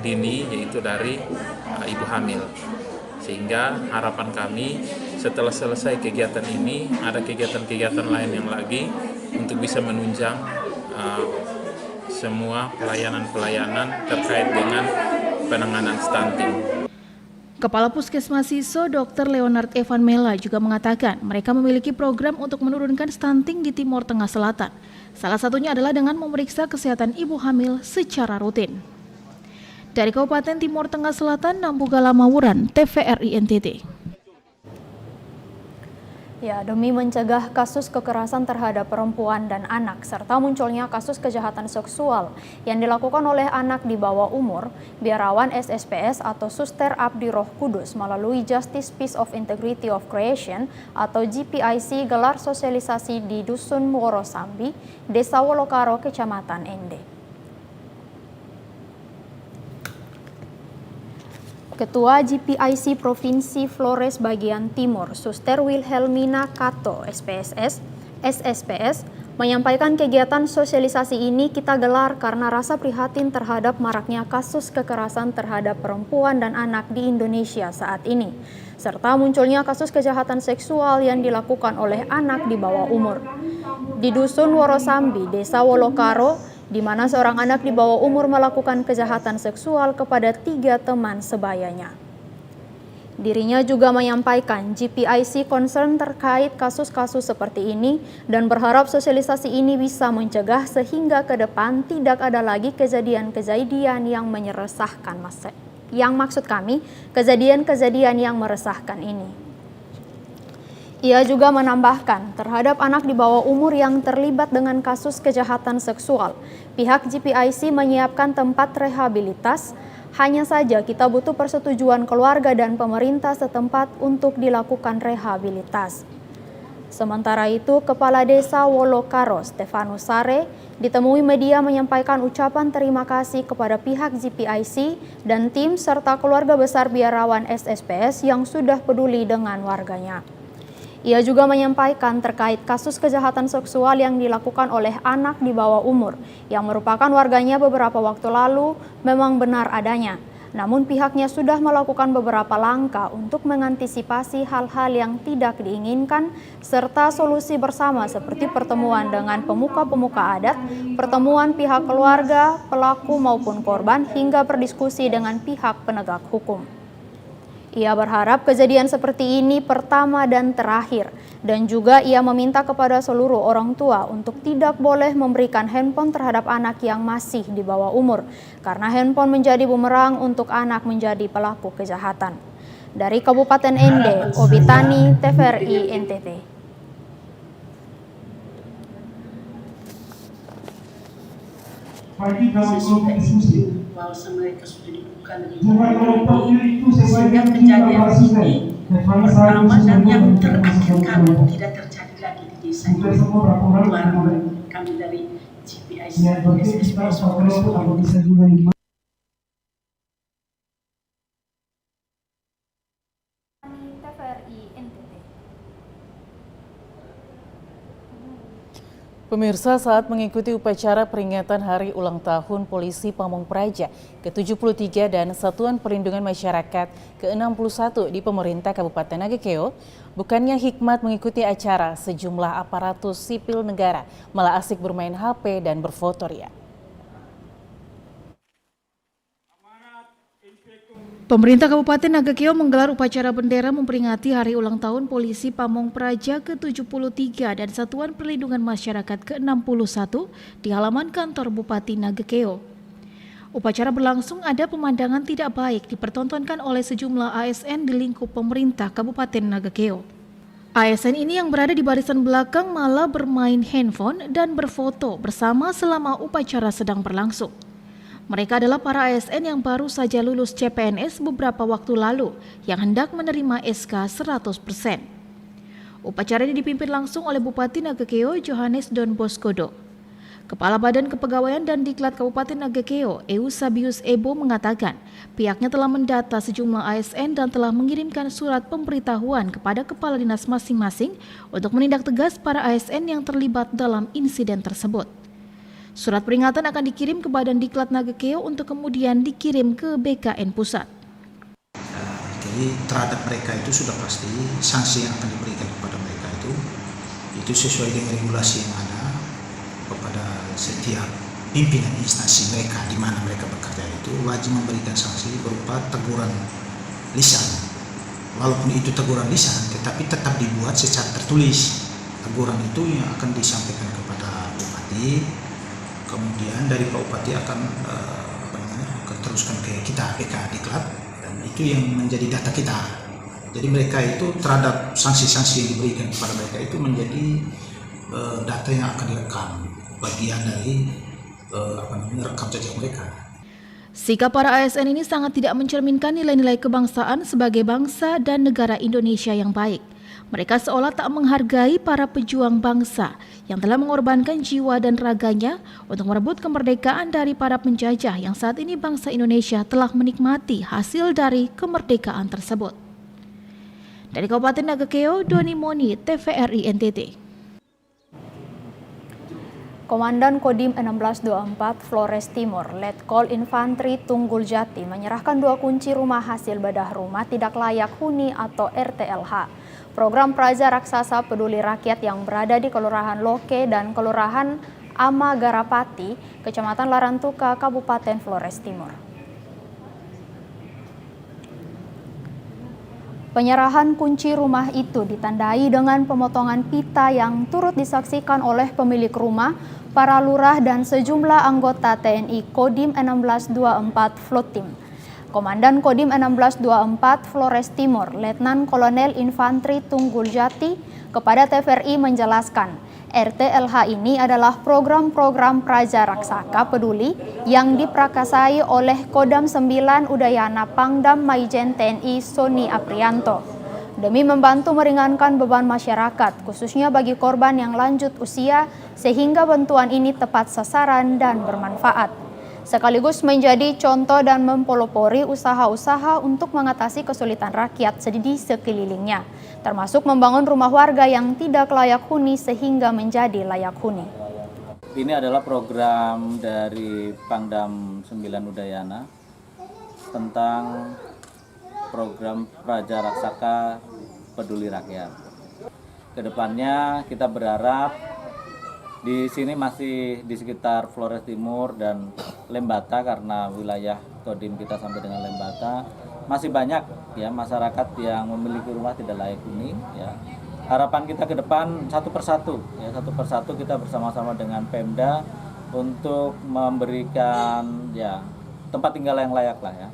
dini, yaitu dari ibu hamil. Sehingga harapan kami setelah selesai kegiatan ini, ada kegiatan-kegiatan lain yang lagi untuk bisa menunjang semua pelayanan-pelayanan terkait dengan penanganan stunting. Kepala Puskesmas Siso, Dr. Leonard Evan Mela juga mengatakan mereka memiliki program untuk menurunkan stunting di Timor Tengah Selatan. Salah satunya adalah dengan memeriksa kesehatan ibu hamil secara rutin. Dari Kabupaten Timor Tengah Selatan, Nambugala Mawuran, TVRI NTT. Ya, demi mencegah kasus kekerasan terhadap perempuan dan anak serta munculnya kasus kejahatan seksual yang dilakukan oleh anak di bawah umur, biarawan SSPS atau Suster Abdi Roh Kudus melalui Justice Peace of Integrity of Creation atau GPIC gelar sosialisasi di Dusun Worosambi, Desa Wolokaro, Kecamatan Ende. Ketua GPIC Provinsi Flores Bagian Timur, Suster Wilhelmina Kato, SSPS, menyampaikan kegiatan sosialisasi ini kita gelar karena rasa prihatin terhadap maraknya kasus kekerasan terhadap perempuan dan anak di Indonesia saat ini, serta munculnya kasus kejahatan seksual yang dilakukan oleh anak di bawah umur. Di Dusun Worosambi, Desa Wolokaro, di mana seorang anak di bawah umur melakukan kejahatan seksual kepada 3 teman sebayanya. Dirinya juga menyampaikan GPIC concern terkait kasus-kasus seperti ini dan berharap sosialisasi ini bisa mencegah sehingga ke depan tidak ada lagi kejadian-kejadian yang meresahkan kejadian-kejadian yang meresahkan ini. Ia juga menambahkan terhadap anak di bawah umur yang terlibat dengan kasus kejahatan seksual, pihak GPIC menyiapkan tempat rehabilitas. Hanya saja kita butuh persetujuan keluarga dan pemerintah setempat untuk dilakukan rehabilitas. Sementara itu, Kepala Desa Wolokaro, Stefanus Sare, ditemui media menyampaikan ucapan terima kasih kepada pihak GPIC dan tim serta keluarga besar biarawan SSPS yang sudah peduli dengan warganya. Ia juga menyampaikan terkait kasus kejahatan seksual yang dilakukan oleh anak di bawah umur yang merupakan warganya beberapa waktu lalu memang benar adanya. Namun pihaknya sudah melakukan beberapa langkah untuk mengantisipasi hal-hal yang tidak diinginkan serta solusi bersama seperti pertemuan dengan pemuka-pemuka adat, pertemuan pihak keluarga, pelaku maupun korban hingga berdiskusi dengan pihak penegak hukum. Ia berharap kejadian seperti ini pertama dan terakhir, dan juga ia meminta kepada seluruh orang tua untuk tidak boleh memberikan handphone terhadap anak yang masih di bawah umur, karena handphone menjadi bumerang untuk anak menjadi pelaku kejahatan. Dari Kabupaten Ende, Obitani, TVRI NTT. Bahwa mereka sudah dibuka sehingga kejadian ini pertama dan yang terakhir kali tidak terjadi lagi di desa ini. Kami dari GPIC SSPS Pemirsa, saat mengikuti upacara peringatan Hari Ulang Tahun Polisi Pamong Praja ke-73 dan Satuan Perlindungan Masyarakat ke-61 di pemerintah Kabupaten Nagekeo, bukannya hikmat mengikuti acara, sejumlah aparatus sipil negara malah asik bermain HP dan berfoto ria. Pemerintah Kabupaten Nagekeo menggelar upacara bendera memperingati Hari Ulang Tahun Polisi Pamong Praja ke-73 dan Satuan Perlindungan Masyarakat ke-61 di halaman kantor Bupati Nagekeo. Upacara berlangsung ada pemandangan tidak baik dipertontonkan oleh sejumlah ASN di lingkup pemerintah Kabupaten Nagekeo. ASN ini yang berada di barisan belakang malah bermain handphone dan berfoto bersama selama upacara sedang berlangsung. Mereka adalah para ASN yang baru saja lulus CPNS beberapa waktu lalu yang hendak menerima SK 100%. Upacara ini dipimpin langsung oleh Bupati Nagekeo Johannes Don Boscodo. Kepala Badan Kepegawaian dan Diklat Kabupaten Nagekeo, Eusabius Ebo mengatakan pihaknya telah mendata sejumlah ASN dan telah mengirimkan surat pemberitahuan kepada kepala dinas masing-masing untuk menindak tegas para ASN yang terlibat dalam insiden tersebut. Surat peringatan akan dikirim ke Badan Diklat Nagekeo untuk kemudian dikirim ke BKN Pusat. Jadi terhadap mereka itu sudah pasti sanksi yang akan diberikan kepada mereka itu sesuai dengan regulasi yang ada kepada setiap pimpinan instansi mereka di mana mereka bekerja itu wajib memberikan sanksi berupa teguran lisan. Walaupun itu teguran lisan, tetapi tetap dibuat secara tertulis. Teguran itu yang akan disampaikan kepada Bupati. Kemudian dari Pak Bupati akan teruskan ke kita BK Diklat dan itu yang menjadi data kita. Jadi mereka itu terhadap sanksi-sanksi yang diberikan kepada mereka itu menjadi data yang akan direkam bagian dari rekam jejak mereka. Sikap para ASN ini sangat tidak mencerminkan nilai-nilai kebangsaan sebagai bangsa dan negara Indonesia yang baik. Mereka seolah tak menghargai para pejuang bangsa yang telah mengorbankan jiwa dan raganya untuk merebut kemerdekaan dari para penjajah yang saat ini bangsa Indonesia telah menikmati hasil dari kemerdekaan tersebut. Dari Kabupaten Nagekeo, Doni Moni, TVRI NTT. Komandan Kodim 1624 Flores Timur, Letkol Infantri Tunggul Jati menyerahkan 2 kunci rumah hasil bedah rumah tidak layak huni atau RTLH. Program Praja Raksasa Peduli Rakyat yang berada di Kelurahan Loke dan Kelurahan Amagarapati, Kecamatan Larantuka, Kabupaten Flores Timur. Penyerahan kunci rumah itu ditandai dengan pemotongan pita yang turut disaksikan oleh pemilik rumah, para lurah dan sejumlah anggota TNI Kodim 1624 Flotim. Komandan Kodim 1624 Flores Timur, Letnan Kolonel Infantri Tunggul Jati, kepada TVRI menjelaskan, RTLH ini adalah program-program Praja Raksaka Peduli yang diprakasai oleh Kodam 9 Udayana Pangdam Maijen TNI Soni Aprianto demi membantu meringankan beban masyarakat, khususnya bagi korban yang lanjut usia, sehingga bantuan ini tepat sasaran dan bermanfaat. Sekaligus menjadi contoh dan mempelopori usaha-usaha untuk mengatasi kesulitan rakyat di sekelilingnya, termasuk membangun rumah warga yang tidak layak huni sehingga menjadi layak huni. Ini adalah program dari Pangdam 9 Udayana tentang program Praja Raksaka Peduli Rakyat. Kedepannya kita berharap di sini masih di sekitar Flores Timur dan Lembata, karena wilayah Kodim kita sampai dengan Lembata masih banyak ya masyarakat yang memiliki rumah tidak layak huni ya. Harapan kita ke depan satu persatu kita bersama-sama dengan Pemda untuk memberikan ya tempat tinggal yang layak lah ya.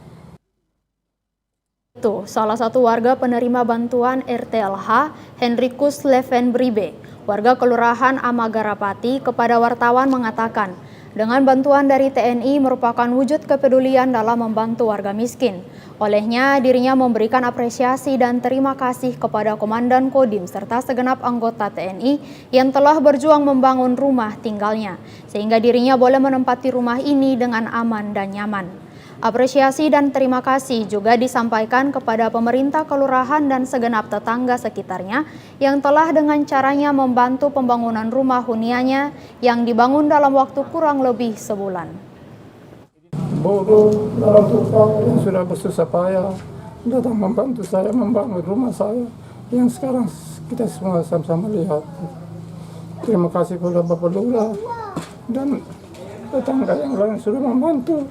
Itu salah satu warga penerima bantuan RTLH, Henrikus Levenbribe, warga Kelurahan Amagarapati, kepada wartawan mengatakan, dengan bantuan dari TNI merupakan wujud kepedulian dalam membantu warga miskin. Olehnya, dirinya memberikan apresiasi dan terima kasih kepada Komandan Kodim serta segenap anggota TNI yang telah berjuang membangun rumah tinggalnya, sehingga dirinya boleh menempati rumah ini dengan aman dan nyaman. Apresiasi dan terima kasih juga disampaikan kepada pemerintah kelurahan dan segenap tetangga sekitarnya yang telah dengan caranya membantu pembangunan rumah huniannya yang dibangun dalam waktu kurang lebih sebulan. Bodoh dalam tukang yang sudah bersusah payah datang membantu saya membangun rumah saya yang sekarang kita semua sama-sama lihat. Terima kasih kepada Bapak Lurah dan tetangga yang lain sudah membantu.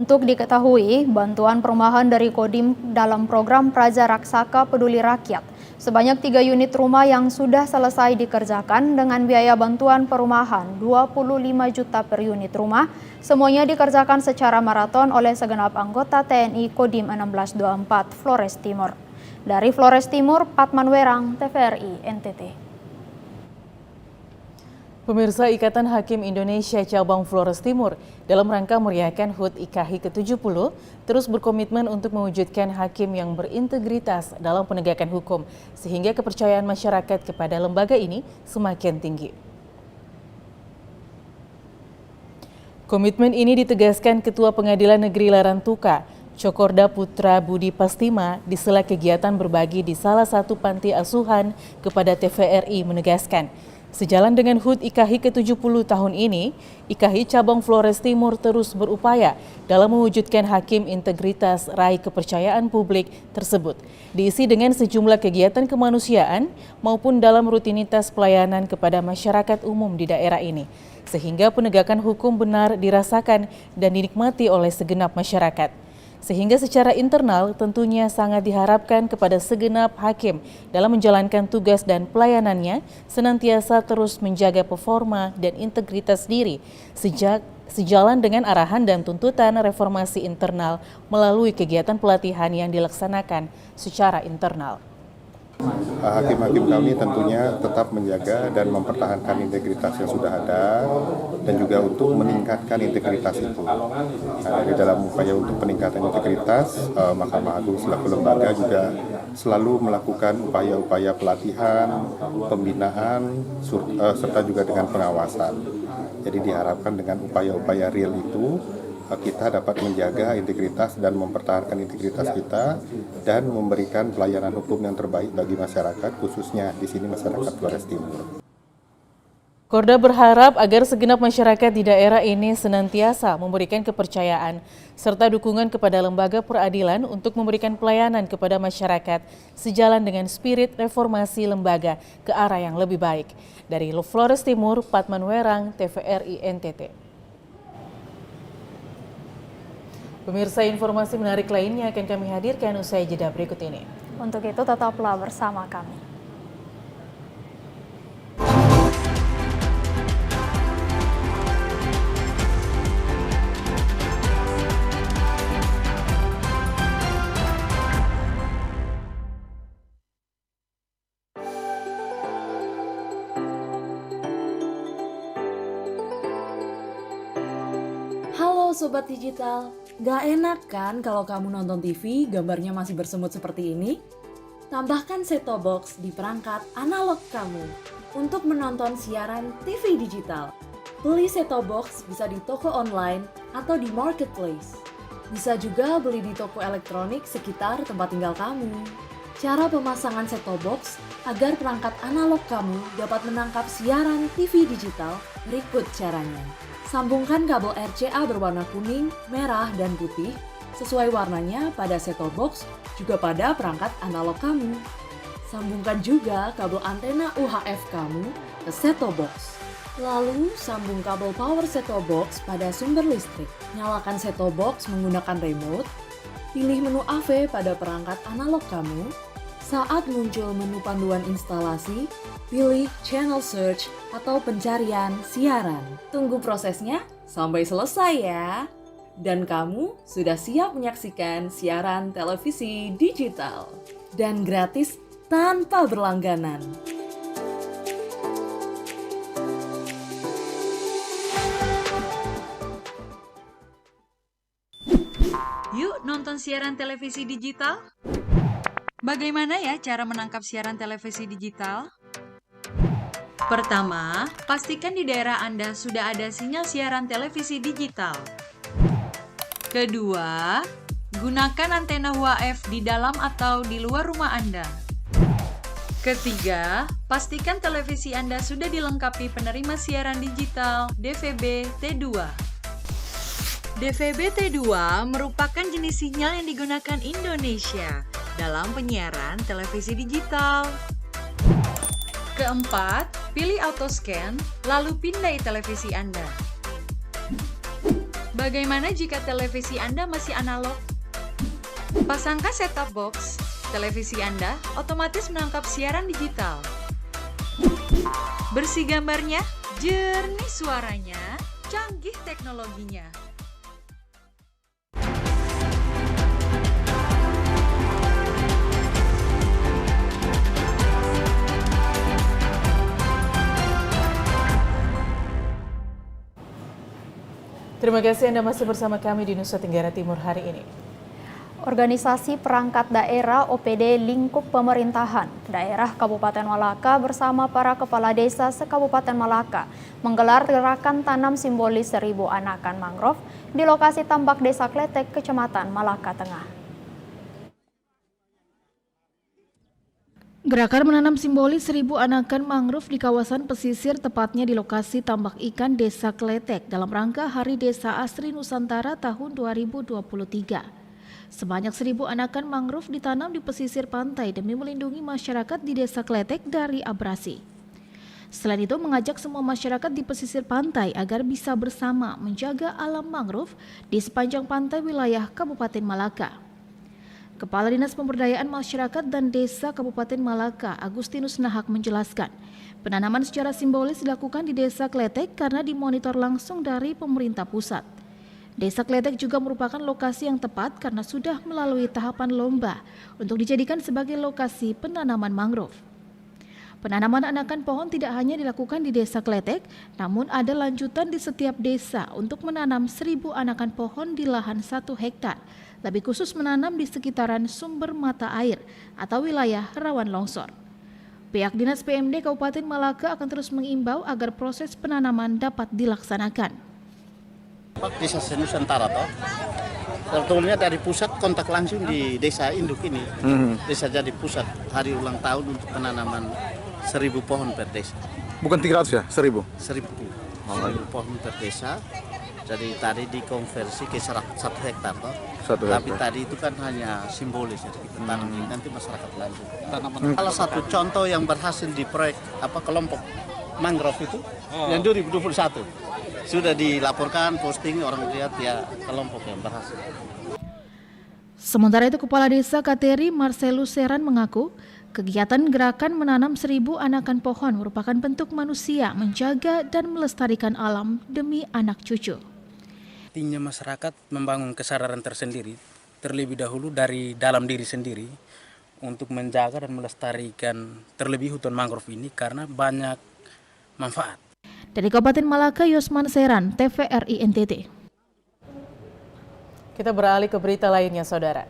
Untuk diketahui, bantuan perumahan dari Kodim dalam program Praja Raksaka Peduli Rakyat sebanyak 3 unit rumah yang sudah selesai dikerjakan dengan biaya bantuan perumahan 25 juta per unit rumah, semuanya dikerjakan secara maraton oleh segenap anggota TNI Kodim 1624 Flores Timur. Dari Flores Timur, Patman Werang, TVRI NTT. Pemirsa, Ikatan Hakim Indonesia Cabang Flores Timur dalam rangka meriahkan HUT IKHI ke-70 terus berkomitmen untuk mewujudkan hakim yang berintegritas dalam penegakan hukum sehingga kepercayaan masyarakat kepada lembaga ini semakin tinggi. Komitmen ini ditegaskan Ketua Pengadilan Negeri Larantuka, Cokorda Putra Budi Pastima, di sela kegiatan berbagi di salah satu panti asuhan kepada TVRI menegaskan, sejalan dengan HUT IKHI ke-70 tahun ini, IKHI Cabang Flores Timur terus berupaya dalam mewujudkan hakim integritas raih kepercayaan publik tersebut, diisi dengan sejumlah kegiatan kemanusiaan maupun dalam rutinitas pelayanan kepada masyarakat umum di daerah ini, sehingga penegakan hukum benar dirasakan dan dinikmati oleh segenap masyarakat. Sehingga secara internal tentunya sangat diharapkan kepada segenap hakim dalam menjalankan tugas dan pelayanannya senantiasa terus menjaga performa dan integritas diri sejalan dengan arahan dan tuntutan reformasi internal melalui kegiatan pelatihan yang dilaksanakan secara internal. Hakim-hakim kami tentunya tetap menjaga dan mempertahankan integritas yang sudah ada dan juga untuk meningkatkan integritas itu. Nah, di dalam upaya untuk peningkatan integritas, Mahkamah Agung selaku lembaga juga selalu melakukan upaya-upaya pelatihan, pembinaan, serta juga dengan pengawasan. Jadi diharapkan dengan upaya-upaya real itu, kita dapat menjaga integritas dan mempertahankan integritas kita dan memberikan pelayanan hukum yang terbaik bagi masyarakat, khususnya di sini masyarakat Flores Timur. Korda berharap agar segenap masyarakat di daerah ini senantiasa memberikan kepercayaan serta dukungan kepada lembaga peradilan untuk memberikan pelayanan kepada masyarakat sejalan dengan spirit reformasi lembaga ke arah yang lebih baik. Dari Flores Timur, Patman Werang, TVRI NTT. Pemirsa, informasi menarik lainnya akan kami hadirkan usai jeda berikut ini. Untuk itu tetaplah bersama kami. Halo Sobat Digital, gak enak kan kalau kamu nonton TV gambarnya masih bersemut seperti ini? Tambahkan set-top box di perangkat analog kamu untuk menonton siaran TV digital. Beli set-top box bisa di toko online atau di marketplace. Bisa juga beli di toko elektronik sekitar tempat tinggal kamu. Cara pemasangan set-top box agar perangkat analog kamu dapat menangkap siaran TV digital berikut caranya. Sambungkan kabel RCA berwarna kuning, merah, dan putih sesuai warnanya pada set-top box juga pada perangkat analog kamu. Sambungkan juga kabel antena UHF kamu ke set-top box. Lalu sambung kabel power set-top box pada sumber listrik. Nyalakan set-top box menggunakan remote. Pilih menu AV pada perangkat analog kamu. Saat muncul menu panduan instalasi, pilih channel search atau pencarian siaran. Tunggu prosesnya sampai selesai ya. Dan kamu sudah siap menyaksikan siaran televisi digital. Dan gratis tanpa berlangganan. Yuk nonton siaran televisi digital. Bagaimana ya cara menangkap siaran televisi digital? Pertama, pastikan di daerah Anda sudah ada sinyal siaran televisi digital. Kedua, gunakan antena UHF di dalam atau di luar rumah Anda. Ketiga, pastikan televisi Anda sudah dilengkapi penerima siaran digital DVB T2. DVB T2 merupakan jenis sinyal yang digunakan Indonesia dalam penyiaran televisi digital. Keempat, pilih auto scan, lalu pindai televisi Anda. Bagaimana jika televisi Anda masih analog? Pasangkan set-top box, televisi Anda otomatis menangkap siaran digital. Bersih gambarnya, jernih suaranya, canggih teknologinya. Terima kasih Anda masih bersama kami di Nusa Tenggara Timur hari ini. Organisasi Perangkat Daerah OPD Lingkup Pemerintahan Daerah Kabupaten Malaka bersama para kepala desa se-Kabupaten Malaka menggelar gerakan tanam simbolis 1000 anakan mangrove di lokasi tambak Desa Kletek, Kecamatan Malaka Tengah. Gerakan menanam simbolis 1000 anakan mangrove di kawasan pesisir, tepatnya di lokasi tambak ikan Desa Kletek dalam rangka Hari Desa Asri Nusantara tahun 2023. Sebanyak 1000 anakan mangrove ditanam di pesisir pantai demi melindungi masyarakat di Desa Kletek dari abrasi. Selain itu, mengajak semua masyarakat di pesisir pantai agar bisa bersama menjaga alam mangrove di sepanjang pantai wilayah Kabupaten Malaka. Kepala Dinas Pemberdayaan Masyarakat dan Desa Kabupaten Malaka, Agustinus Nahak menjelaskan, penanaman secara simbolis dilakukan di Desa Kletek karena dimonitor langsung dari pemerintah pusat. Desa Kletek juga merupakan lokasi yang tepat karena sudah melalui tahapan lomba untuk dijadikan sebagai lokasi penanaman mangrove. Penanaman anakan pohon tidak hanya dilakukan di Desa Kletek, namun ada lanjutan di setiap desa untuk menanam 1000 anakan pohon di lahan 1 hektar. Lebih khusus menanam di sekitaran sumber mata air atau wilayah rawan longsor. Pihak Dinas PMD Kabupaten Malaka akan terus mengimbau agar proses penanaman dapat dilaksanakan. Desa Nusantara toh, sebetulnya dari pusat kontak langsung di desa induk ini. Desa jadi pusat hari ulang tahun untuk penanaman 1000 pohon per desa. Bukan 300 ya, 1000? 1000 pohon per desa. Jadi tadi dikonversi ke 1 hektar toh. Tapi tadi itu kan hanya simbolis, jadi kita tanam nanti masyarakat lanjut. Salah satu contoh yang berhasil di proyek kelompok mangrove itu yang 2021. Sudah dilaporkan, posting, orang lihat ya kelompok yang berhasil. Sementara itu, Kepala Desa Kateri Marcelus Seran mengaku kegiatan gerakan menanam 1000 anakan pohon merupakan bentuk manusia menjaga dan melestarikan alam demi anak cucu. Pentingnya masyarakat membangun kesadaran tersendiri terlebih dahulu dari dalam diri sendiri untuk menjaga dan melestarikan terlebih hutan mangrove ini karena banyak manfaat. Dari Kabupaten Malaka, Yosman Seran, TVRI NTT. Kita beralih ke berita lainnya, Saudara.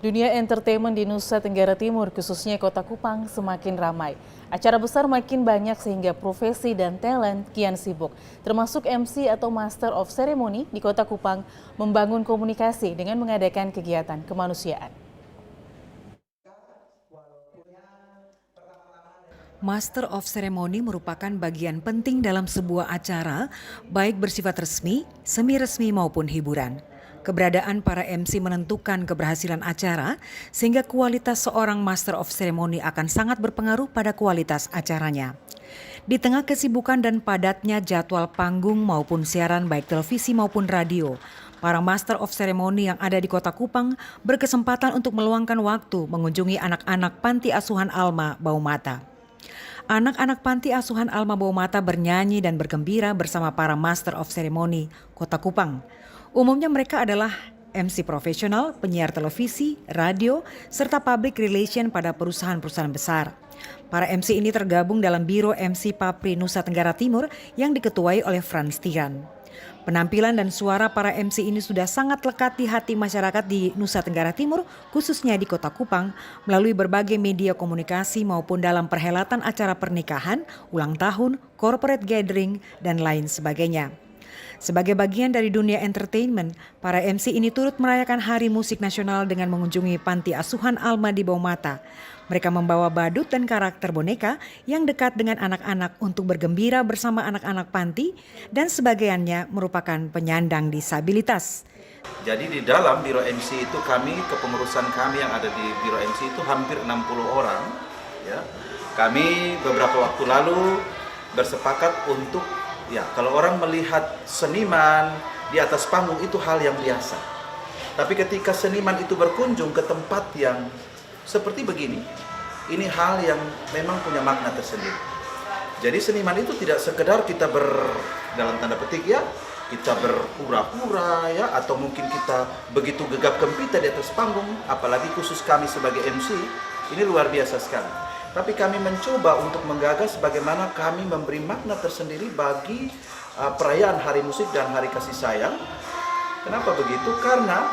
Dunia entertainment di Nusa Tenggara Timur, khususnya Kota Kupang, semakin ramai. Acara besar makin banyak sehingga profesi dan talent kian sibuk. Termasuk MC atau Master of Ceremony di Kota Kupang membangun komunikasi dengan mengadakan kegiatan kemanusiaan. Master of Ceremony merupakan bagian penting dalam sebuah acara, baik bersifat resmi, semi-resmi maupun hiburan. Keberadaan para MC menentukan keberhasilan acara, sehingga kualitas seorang Master of Ceremony akan sangat berpengaruh pada kualitas acaranya. Di tengah kesibukan dan padatnya jadwal panggung maupun siaran baik televisi maupun radio, para Master of Ceremony yang ada di Kota Kupang berkesempatan untuk meluangkan waktu mengunjungi anak-anak Panti Asuhan Alma Baumata. Anak-anak Panti Asuhan Alma Baumata bernyanyi dan bergembira bersama para Master of Ceremony Kota Kupang. Umumnya mereka adalah MC profesional, penyiar televisi, radio, serta public relation pada perusahaan-perusahaan besar. Para MC ini tergabung dalam Biro MC Papri Nusa Tenggara Timur yang diketuai oleh Frans Tiran. Penampilan dan suara para MC ini sudah sangat lekat di hati masyarakat di Nusa Tenggara Timur, khususnya di Kota Kupang, melalui berbagai media komunikasi maupun dalam perhelatan acara pernikahan, ulang tahun, corporate gathering, dan lain sebagainya. Sebagai bagian dari dunia entertainment, para MC ini turut merayakan Hari Musik Nasional dengan mengunjungi Panti Asuhan Alma di Baumata. Mereka membawa badut dan karakter boneka yang dekat dengan anak-anak untuk bergembira bersama anak-anak panti, dan sebagiannya merupakan penyandang disabilitas. Jadi di dalam Biro MC itu kepengurusan kami yang ada di Biro MC itu hampir 60 orang. Ya. Kami beberapa waktu lalu bersepakat untuk kalau orang melihat seniman di atas panggung itu hal yang biasa. Tapi ketika seniman itu berkunjung ke tempat yang seperti begini, ini hal yang memang punya makna tersendiri. Jadi seniman itu tidak sekedar kita dalam tanda petik kita berpura-pura atau mungkin kita begitu gegap gempita di atas panggung, apalagi khusus kami sebagai MC, ini luar biasa sekali. Tapi kami mencoba untuk menggagas bagaimana kami memberi makna tersendiri bagi perayaan Hari Musik dan Hari Kasih Sayang. Kenapa begitu? Karena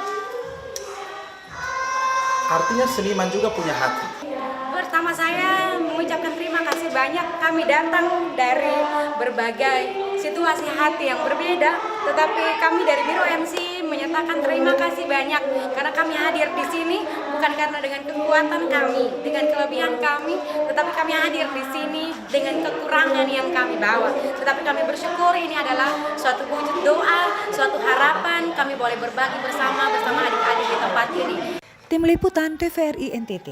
artinya seniman juga punya hati. Pertama saya mengucapkan terima kasih banyak. Kami datang dari berbagai situasi hati yang berbeda, tetapi kami dari Biro MC menyatakan terima kasih banyak karena kami hadir di sini bukan karena dengan kekuatan kami, dengan kelebihan kami, tetapi kami hadir di sini dengan kekurangan yang kami bawa. Tetapi kami bersyukur ini adalah suatu wujud doa, suatu harapan kami boleh berbagi bersama adik-adik di tempat ini. Tim Liputan TVRI NTT.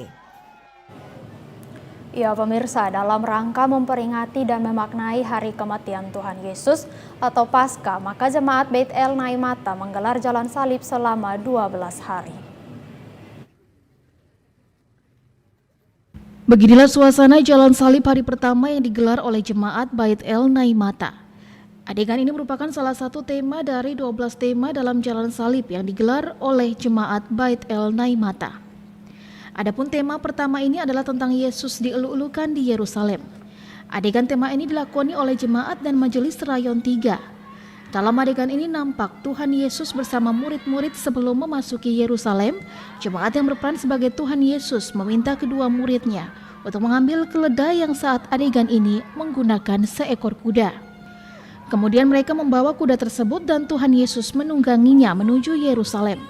Ya pemirsa, dalam rangka memperingati dan memaknai hari kematian Tuhan Yesus atau Paskah, maka jemaat Beit El Naimata menggelar jalan salib selama 12 hari. Beginilah suasana jalan salib hari pertama yang digelar oleh jemaat Beit El Naimata. Adegan ini merupakan salah satu tema dari 12 tema dalam jalan salib yang digelar oleh jemaat Beit El Naimata. Adapun tema pertama ini adalah tentang Yesus dielu-elukan di Yerusalem. Adegan tema ini dilakoni oleh jemaat dan majelis rayon 3. Dalam adegan ini nampak Tuhan Yesus bersama murid-murid sebelum memasuki Yerusalem. Jemaat yang berperan sebagai Tuhan Yesus meminta kedua muridnya untuk mengambil keledai yang saat adegan ini menggunakan seekor kuda. Kemudian mereka membawa kuda tersebut dan Tuhan Yesus menungganginya menuju Yerusalem.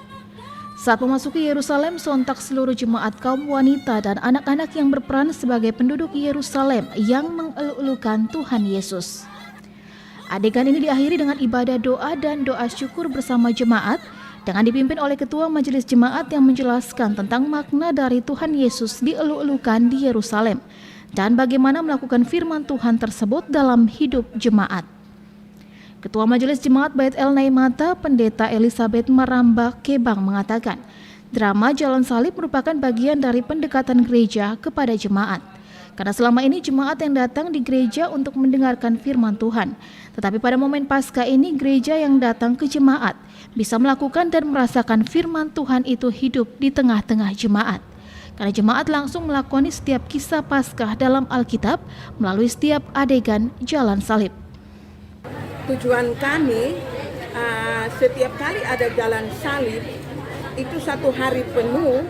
Saat memasuki Yerusalem, sontak seluruh jemaat kaum wanita dan anak-anak yang berperan sebagai penduduk Yerusalem yang mengelu-elukan Tuhan Yesus. Adegan ini diakhiri dengan ibadah doa dan doa syukur bersama jemaat dengan dipimpin oleh Ketua Majelis Jemaat yang menjelaskan tentang makna dari Tuhan Yesus dielu-elukan di Yerusalem, dan bagaimana melakukan firman Tuhan tersebut dalam hidup jemaat. Ketua Majelis Jemaat Bait El Naimata, Pendeta Elizabeth Maramba Kebang mengatakan, drama Jalan Salib merupakan bagian dari pendekatan gereja kepada jemaat. Karena selama ini jemaat yang datang di gereja untuk mendengarkan firman Tuhan. Tetapi pada momen Paskah ini gereja yang datang ke jemaat bisa melakukan dan merasakan firman Tuhan itu hidup di tengah-tengah jemaat. Karena jemaat langsung melakoni setiap kisah Paskah dalam Alkitab melalui setiap adegan Jalan Salib. Tujuan kami setiap kali ada Jalan Salib itu 1 hari penuh.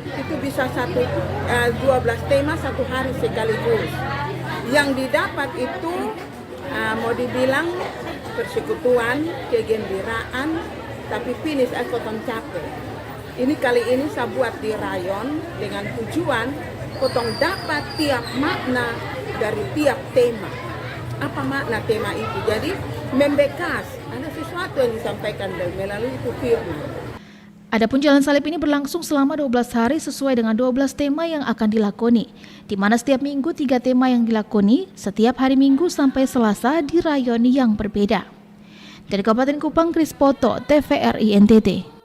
Itu bisa 12 tema 1 hari sekaligus. Yang didapat itu mau dibilang persekutuan, kegembiraan, tapi finish potong capek. Ini kali ini saya buat di rayon dengan tujuan potong dapat tiap makna dari tiap tema. Apa makna tema itu? Jadi membekas, ada sesuatu yang disampaikan melalui itu firman. Adapun Jalan Salib ini berlangsung selama 12 hari sesuai dengan 12 tema yang akan dilakoni, di mana setiap minggu 3 tema yang dilakoni, setiap hari Minggu sampai Selasa di rayon yang berbeda. Dari Kabupaten Kupang, Kris Poto, TVRI NTT.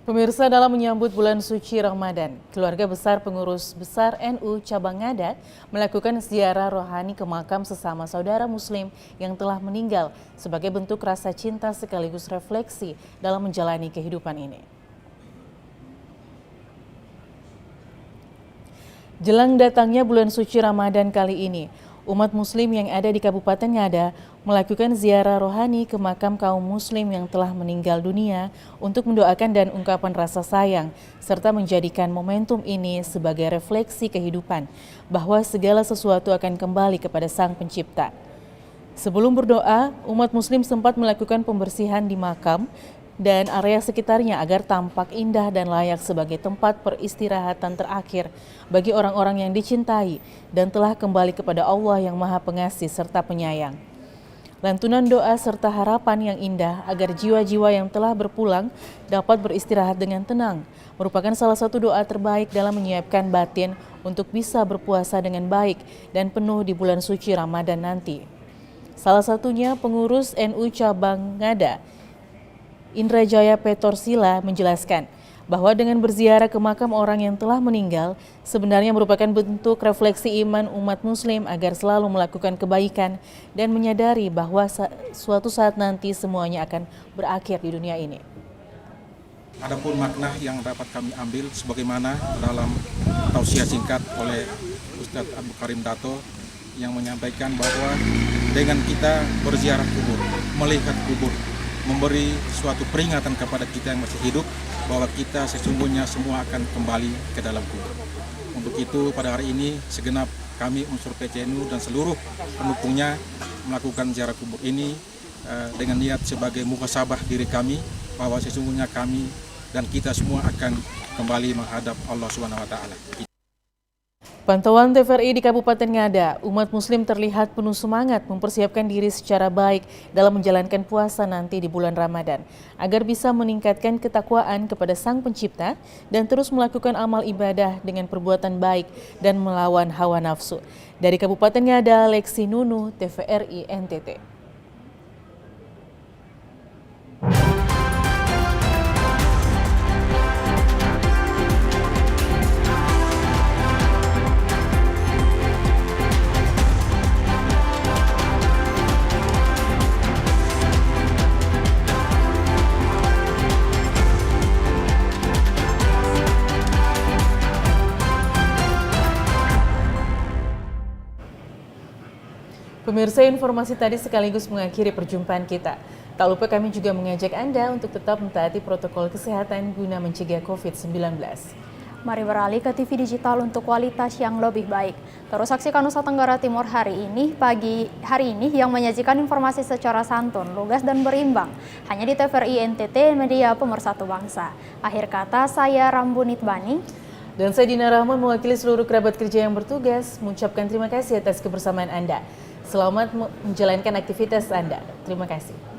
Pemirsa, dalam menyambut bulan suci Ramadan, keluarga besar pengurus besar NU Cabang Ngada melakukan ziarah rohani ke makam sesama saudara muslim yang telah meninggal sebagai bentuk rasa cinta sekaligus refleksi dalam menjalani kehidupan ini. Jelang datangnya bulan suci Ramadan kali ini, umat muslim yang ada di Kabupaten Ngada melakukan ziarah rohani ke makam kaum muslim yang telah meninggal dunia untuk mendoakan dan ungkapan rasa sayang, serta menjadikan momentum ini sebagai refleksi kehidupan bahwa segala sesuatu akan kembali kepada Sang Pencipta. Sebelum berdoa, umat muslim sempat melakukan pembersihan di makam dan area sekitarnya agar tampak indah dan layak sebagai tempat peristirahatan terakhir bagi orang-orang yang dicintai dan telah kembali kepada Allah yang Maha Pengasih serta Penyayang. Lantunan doa serta harapan yang indah agar jiwa-jiwa yang telah berpulang dapat beristirahat dengan tenang merupakan salah satu doa terbaik dalam menyiapkan batin untuk bisa berpuasa dengan baik dan penuh di bulan suci Ramadan nanti. Salah satunya pengurus NU Cabang Ngada, Indrajaya Petorsila, menjelaskan bahwa dengan berziarah ke makam orang yang telah meninggal sebenarnya merupakan bentuk refleksi iman umat muslim agar selalu melakukan kebaikan dan menyadari bahwa suatu saat nanti semuanya akan berakhir di dunia ini. Adapun makna yang dapat kami ambil sebagaimana dalam tausiah singkat oleh Ustadz Abu Karim Dato yang menyampaikan bahwa dengan kita berziarah kubur, melihat kubur, memberi suatu peringatan kepada kita yang masih hidup bahwa kita sesungguhnya semua akan kembali ke dalam kubur. Untuk itu pada hari ini segenap kami unsur PCNU dan seluruh pendukungnya melakukan ziarah kubur ini dengan niat sebagai muhasabah diri kami bahwa sesungguhnya kami dan kita semua akan kembali menghadap Allah SWT. Pantauan TVRI di Kabupaten Ngada, umat muslim terlihat penuh semangat mempersiapkan diri secara baik dalam menjalankan puasa nanti di bulan Ramadan, agar bisa meningkatkan ketakwaan kepada Sang Pencipta dan terus melakukan amal ibadah dengan perbuatan baik dan melawan hawa nafsu. Dari Kabupaten Ngada, Lexi Nunu, TVRI NTT. Pemirsa, informasi tadi sekaligus mengakhiri perjumpaan kita. Tak lupa kami juga mengajak Anda untuk tetap mentaati protokol kesehatan guna mencegah COVID-19. Mari beralih ke TV digital untuk kualitas yang lebih baik. Terus saksikan Nusa Tenggara Timur hari ini yang menyajikan informasi secara santun, lugas dan berimbang. Hanya di TVRI NTT, media pemersatu bangsa. Akhir kata, saya Rambunit Bani. Dan saya Dina Rahman mewakili seluruh kerabat kerja yang bertugas mengucapkan terima kasih atas kebersamaan Anda. Selamat menjalankan aktivitas Anda. Terima kasih.